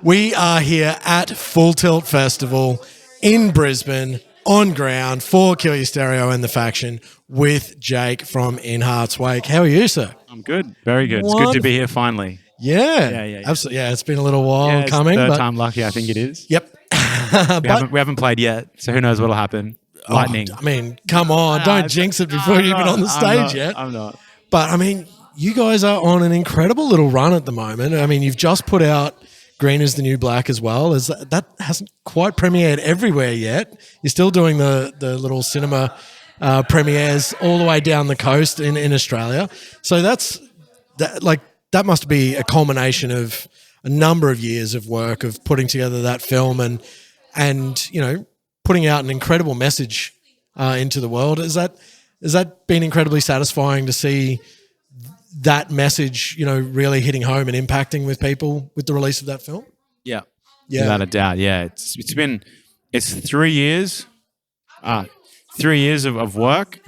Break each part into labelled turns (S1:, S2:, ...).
S1: We are here at Full Tilt Festival in Brisbane, on ground, for Kill Your Stereo and the Faction, with Jake from In Heart's Wake. How are you, sir?
S2: I'm good. Very good. It's good to be here finally.
S1: Yeah. Absolutely. Yeah, it's been a little while
S2: It's
S1: coming.
S2: third
S1: but
S2: time lucky, I think it is.
S1: Yep.
S2: We haven't played yet, so who knows what'll happen. Lightning.
S1: I mean, come on. Don't jinx it before you're even on the stage yet.
S2: I'm not.
S1: But, I mean, you guys are on an incredible little run at the moment. I mean, you've just put out Green is the New Black as well. That hasn't quite premiered everywhere yet. You're still doing the little cinema premieres all the way down the coast in Australia. So that must be a culmination of a number of years of work of putting together that film and you know, putting out an incredible message into the world. Has that been incredibly satisfying to see that message, you know, really hitting home and impacting with people with the release of that film?
S2: Yeah. Without a doubt. Yeah. It's 3 years, 3 years of work,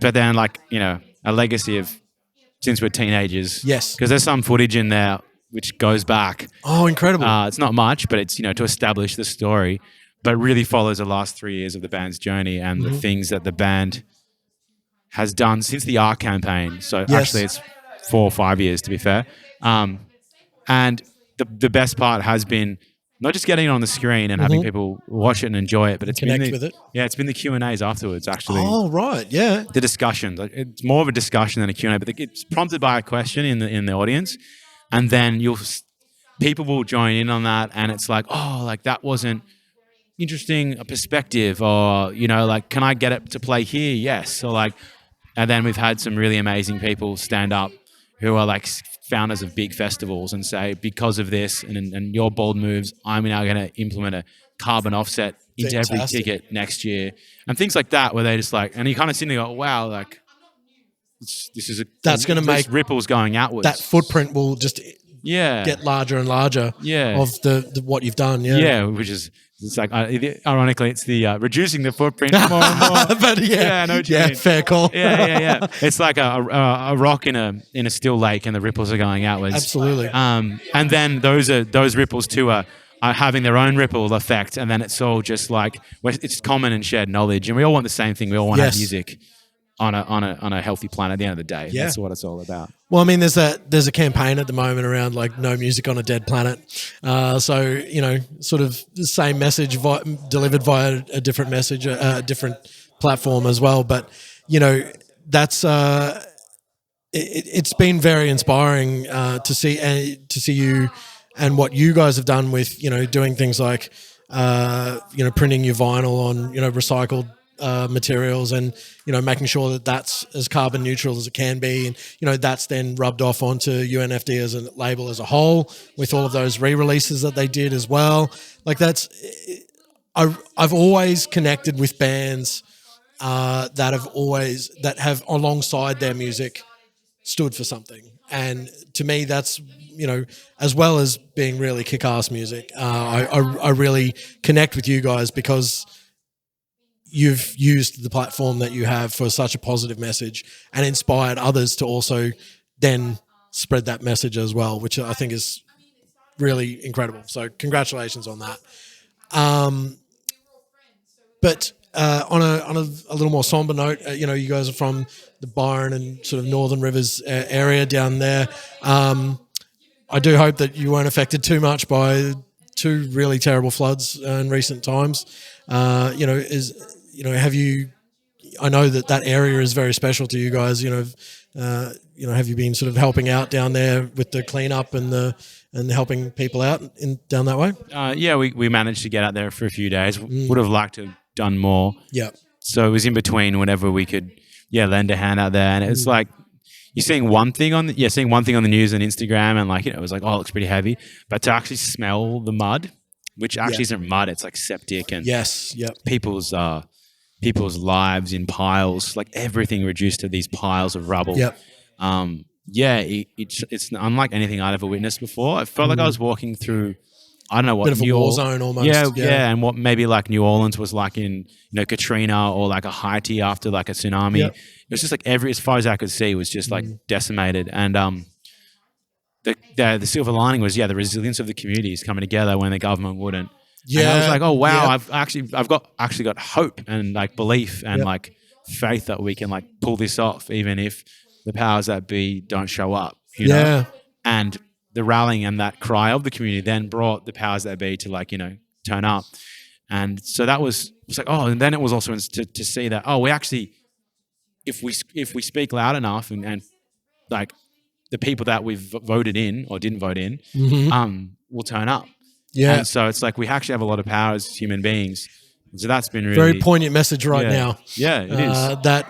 S2: but then like, you know, a legacy of since we're teenagers.
S1: Yes.
S2: Because there's some footage in there which goes back.
S1: Oh, incredible.
S2: It's not much, but it's, you know, to establish the story, but really follows the last 3 years of the band's journey and the things that the band has done since the ARC campaign. So actually it's 4 or 5 years, to be fair. And the best part has been not just getting it on the screen and having people watch it and enjoy it, but it's
S1: Connect
S2: been
S1: with it.
S2: Yeah, it's been the Q&As afterwards, actually.
S1: Oh, right, yeah.
S2: The discussions. It's more of a discussion than a Q&A, but it's prompted by a question in the audience, and then people will join in on that, and it's like, oh, like that wasn't interesting a perspective, or, you know, like, can I get it to play here? Yes. Or like, and then we've had some really amazing people stand up who are like founders of big festivals and say, because of this and your bold moves, I'm now going to implement a carbon offset into every ticket next year, and things like that, where they just like, and you kind of sit there and go, wow, like that's going to make ripples going outwards.
S1: That footprint will just get larger and larger of the what you've done.
S2: Which is, it's like, ironically, it's the reducing the footprint more and more.
S1: But
S2: I know what you mean.
S1: Fair call.
S2: Yeah. It's like a rock in a still lake, and the ripples are going outwards.
S1: Absolutely.
S2: And then those ripples too are having their own ripple effect, and then it's all just like, it's common and shared knowledge, and we all want the same thing. We all want to have music on a healthy planet at the end of the day. Yeah. That's what it's all about.
S1: Well, I mean, there's a campaign at the moment around like no music on a dead planet. So, you know, sort of the same message delivered via a different message, a different platform as well. But, you know, that's it's been very inspiring to see you and what you guys have done with, you know, doing things like, you know, printing your vinyl on, you know, recycled materials, and, you know, making sure that that's as carbon neutral as it can be, and, you know, that's then rubbed off onto UNFD as a label as a whole with all of those re-releases that they did as well. Like I've always connected with bands that have alongside their music stood for something, and to me that's, you know, as well as being really kick-ass music, I really connect with you guys because you've used the platform that you have for such a positive message and inspired others to also then spread that message as well, which I think is really incredible. So congratulations on that. But on a little more somber note, you know, you guys are from the Byron and sort of Northern Rivers area down there. I do hope that you weren't affected too much by 2 really terrible floods in recent times. Have you? I know that area is very special to you guys. Have you been sort of helping out down there with the cleanup and helping people out down that way?
S2: We managed to get out there for a few days. Would have liked to have done more.
S1: Yeah.
S2: So it was in between whenever we could, lend a hand out there, and it's like you're seeing one thing on the news and Instagram, and like, you know, it was like, oh, it looks pretty heavy, but to actually smell the mud, which actually isn't mud, it's like septic, and people's lives in piles, like everything reduced to these piles of rubble.
S1: Yep.
S2: It's unlike anything I'd ever witnessed before. I felt like I was walking through, I don't know what,
S1: bit of a war zone almost.
S2: Yeah, and what maybe like New Orleans was like in, you know, Katrina, or like a Haiti after like a tsunami. Yep. It was just like as far as I could see, was just like decimated. And the silver lining was the resilience of the communities coming together when the government wouldn't.
S1: Yeah.
S2: And I was like, oh wow,
S1: Yeah.
S2: I've actually got hope and like belief and like faith that we can like pull this off, even if the powers that be don't show up. You know? And the rallying and that cry of the community then brought the powers that be to like, turn up. And so that was like, oh, and then it was also to see that, oh, we actually, if we speak loud enough and like the people that we've voted in or didn't vote in, will turn up.
S1: Yeah.
S2: And so it's like we actually have a lot of power as human beings. So that's been really
S1: Very poignant message right now.
S2: Yeah, it is.
S1: That,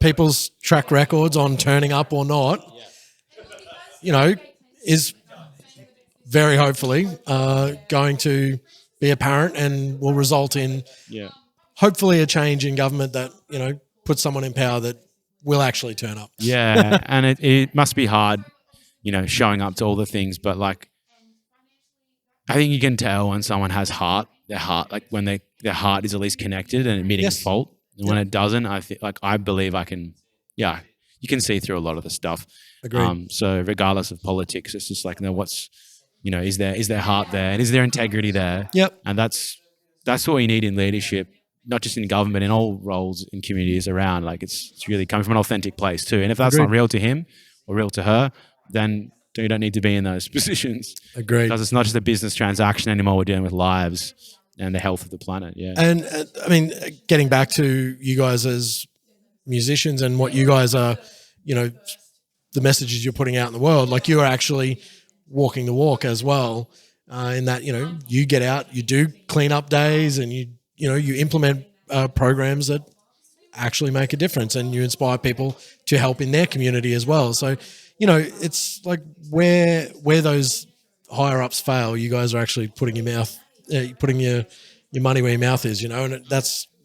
S1: people's track records on turning up or not, is very hopefully going to be apparent and will result in hopefully a change in government that, puts someone in power that will actually turn up.
S2: Yeah, and it must be hard, showing up to all the things, but like I think you can tell when someone has their heart, like when their heart is at least connected and admitting fault. And when it doesn't, I believe I can, you can see through a lot of the stuff.
S1: Agreed.
S2: So regardless of politics, it's just like, is their heart there and is there integrity there?
S1: Yep.
S2: And that's what you need in leadership, not just in government, in all roles in communities around. Like it's really coming from an authentic place too. And if that's not real to him or real to her, then you don't need to be in those positions.
S1: Agreed.
S2: Because it's not just a business transaction anymore. We're dealing with lives and the health of the planet. Yeah.
S1: And I mean, getting back to you guys as musicians and what you guys are, the messages you're putting out in the world, like you are actually walking the walk as well, in that, you get out, you do cleanup days and you implement programs that actually make a difference and you inspire people to help in their community as well. So, it's like where those higher ups fail, you guys are actually putting your money where your mouth is, and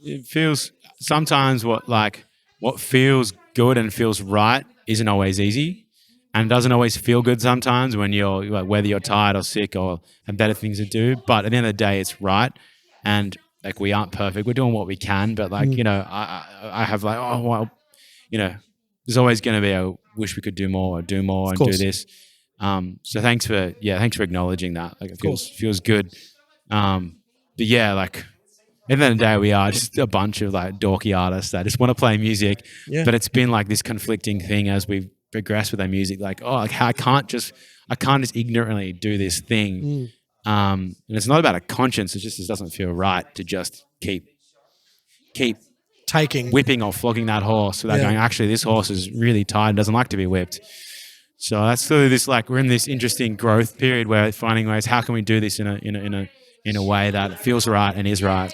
S2: it feels sometimes what feels good and feels right isn't always easy, and doesn't always feel good sometimes when you're like, whether you're tired or sick or have better things to do. But at the end of the day, it's right. And like, we aren't perfect. We're doing what we can, but like, I have like, oh, well, there's always going to be a wish we could do more and do this. So thanks for acknowledging that. Like, it feels good. But yeah, like at the end of the day, we are just a bunch of like dorky artists that just want to play music. Yeah. But it's been like this conflicting thing as we progress with our music. Like, oh, like I can't just ignorantly do this thing. And it's not about a conscience. It doesn't feel right to just keep
S1: taking,
S2: whipping or flogging that horse without going, actually, this horse is really tired and doesn't like to be whipped. So that's sort of this, like, we're in this interesting growth period where finding ways, how can we do this in a way that feels right and is right?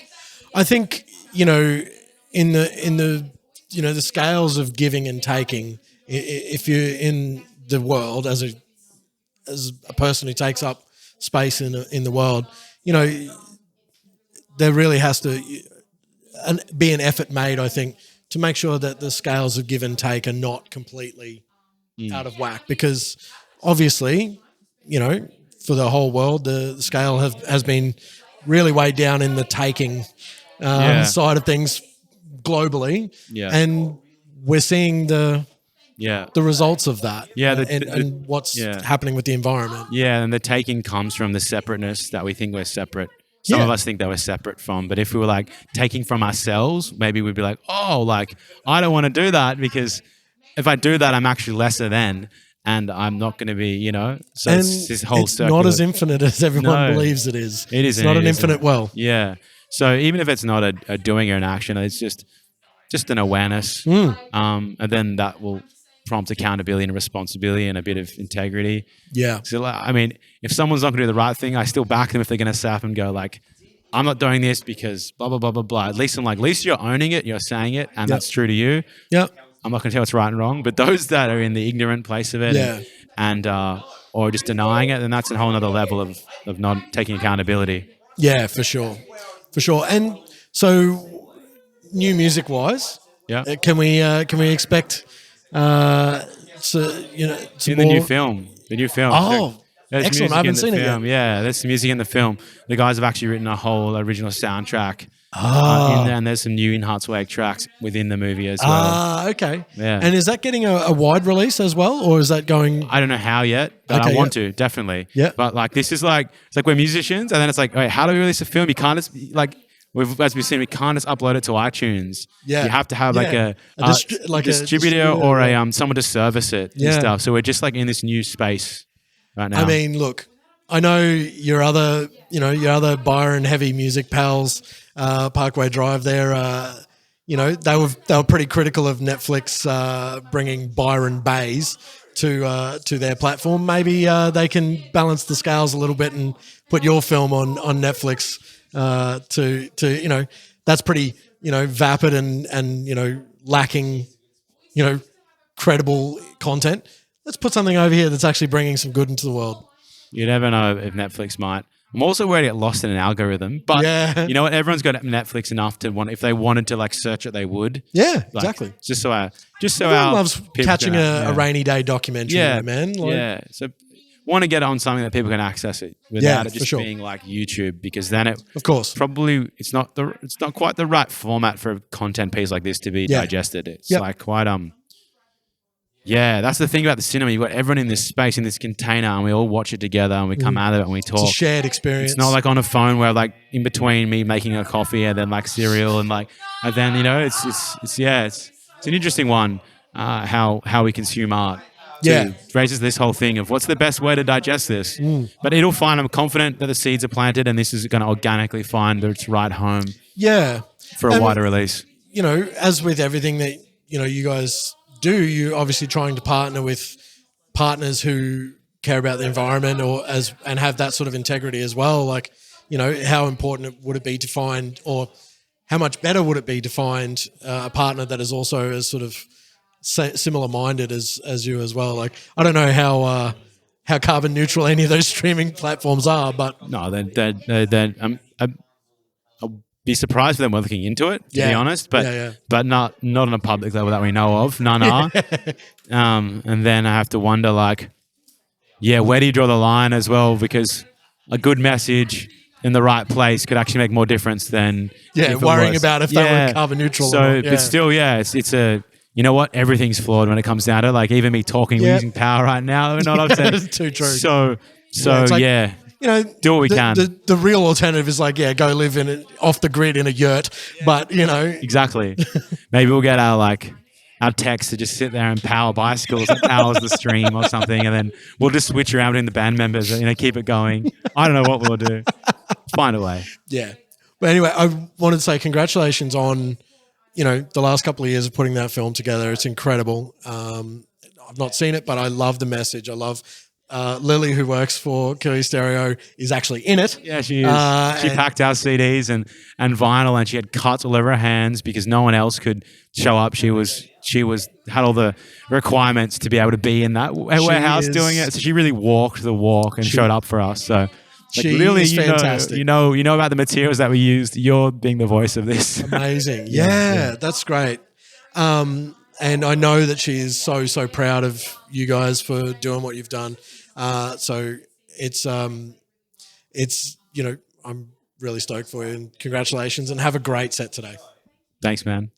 S1: I think, in the the scales of giving and taking, if you're in the world as a person who takes up space in the world, there really has to be an effort made, I think, to make sure that the scales of give and take are not completely out of whack, because obviously, for the whole world, the scale has been really weighed down in the taking side of things globally, and we're seeing the results of that, and what's happening with the environment.
S2: Yeah, and the taking comes from the separateness that we think we're separate. Some of us think that we're separate from, but if we were like taking from ourselves, maybe we'd be like, oh, like I don't want to do that, because if I do that, I'm actually lesser than, and I'm not going to be, So
S1: and
S2: it's this whole circle.
S1: Not as infinite as everyone believes it is.
S2: It is.
S1: It's not an infinite well.
S2: Yeah. So even if it's not a doing or an action, it's just an awareness, and then that will prompt accountability and responsibility and a bit of integrity.
S1: Yeah.
S2: So, I mean, if someone's not going to do the right thing, I still back them if they're going to sap and go like, I'm not doing this because blah, blah, blah, blah, blah. At least you're owning it, you're saying it, and that's true to you.
S1: Yeah.
S2: I'm not going to tell what's right and wrong, but those that are in the ignorant place of it and or just denying it, then that's a whole other level of not taking accountability.
S1: Yeah, for sure. For sure. And so new music wise, can we expect
S2: in the new film.
S1: Oh,
S2: There's
S1: Excellent.
S2: music
S1: I haven't
S2: in the
S1: seen it
S2: film.
S1: yet.
S2: Yeah, there's some music in the film. The guys have actually written a whole original soundtrack in there, and there's some new In Hartsweg tracks within the movie as well.
S1: Okay.
S2: Yeah.
S1: And is that getting a wide release as well, or is that going?
S2: I don't know how yet, but
S1: Okay,
S2: I want to, definitely.
S1: Yeah.
S2: But like this is like it's like we're musicians, and then it's like, wait, how do we release a film? You can't just like as we've seen, we can't just upload it to iTunes.
S1: Yeah.
S2: You have to have like
S1: Yeah.
S2: a
S1: like a
S2: distributor or
S1: yeah.
S2: someone to service it and
S1: Yeah.
S2: stuff. So we're just like in this new space right now.
S1: I mean, look, I know your other Byron heavy music pals, Parkway Drive. They're, they were pretty critical of Netflix bringing Byron Bays to their platform. Maybe they can balance the scales a little bit and put your film on Netflix. To that's pretty vapid and lacking credible content. Let's put something over here that's actually bringing some good into the world.
S2: You never know if Netflix might. I'm also worried to get lost in an algorithm, but
S1: Yeah.
S2: you know what? Everyone's got Netflix enough to want. If they wanted to like search it, they would.
S1: Yeah,
S2: Like,
S1: exactly.
S2: Everyone
S1: Loves catching a rainy day documentary,
S2: yeah,
S1: man.
S2: yeah. So want to get it on something that people can access it without it just being like YouTube, because then it
S1: of course
S2: it's not quite the right format for a content piece like this to be digested. It's like quite yeah, that's the thing about the cinema. You've got everyone in this space, in this container, and we all watch it together, and we come out of it and we talk.
S1: It's a shared experience.
S2: It's not like on a phone where like in between me making a coffee and then like cereal and then it's an interesting one. How we consume art. It raises this whole thing of what's the best way to digest this. But it'll find. I'm confident that the seeds are planted, and this is going to organically find its right home.
S1: Yeah,
S2: for a wider release.
S1: As with everything that you guys do, you're obviously trying to partner with partners who care about the environment and have that sort of integrity as well. Like, how important would it be to find, or how much better would it be to find a partner that is also as sort of similar minded as you as well? Like, I don't know how carbon neutral any of those streaming platforms are, but
S2: no, I'll be surprised if them were looking into it, to be honest, but not on a public level that we know of. None are. And then I have to wonder, like, where do you draw the line as well? Because a good message in the right place could actually make more difference than
S1: worrying about if they were carbon neutral.
S2: So,
S1: or not.
S2: but still, it's a. You know what? Everything's flawed when it comes down to it. Like even me talking, using power right now. You know what I'm saying?
S1: That's too true.
S2: So do what we can.
S1: The real alternative is like, go live off the grid in a yurt. But
S2: exactly. Maybe we'll get our techs to just sit there and power bicycles that powers the stream or something, and then we'll just switch around between the band members and keep it going. I don't know what we'll do. Find a way.
S1: Yeah. But anyway, I wanted to say congratulations on the last couple of years of putting that film together. It's incredible. I've not seen it, but I love the message. I love Lily, who works for Kiwi Stereo, is actually in it.
S2: Yeah, she is. She packed our CDs and vinyl, and she had cuts all over her hands because no one else could show up. She had all the requirements to be able to be in that warehouse doing it. So she really walked the walk and showed up for us. So really,
S1: is fantastic.
S2: You know about the materials that we used. You're being the voice of this.
S1: Amazing. Yeah, that's great. And I know that she is so proud of you guys for doing what you've done. So it's I'm really stoked for you, and congratulations, and have a great set today.
S2: Thanks, man.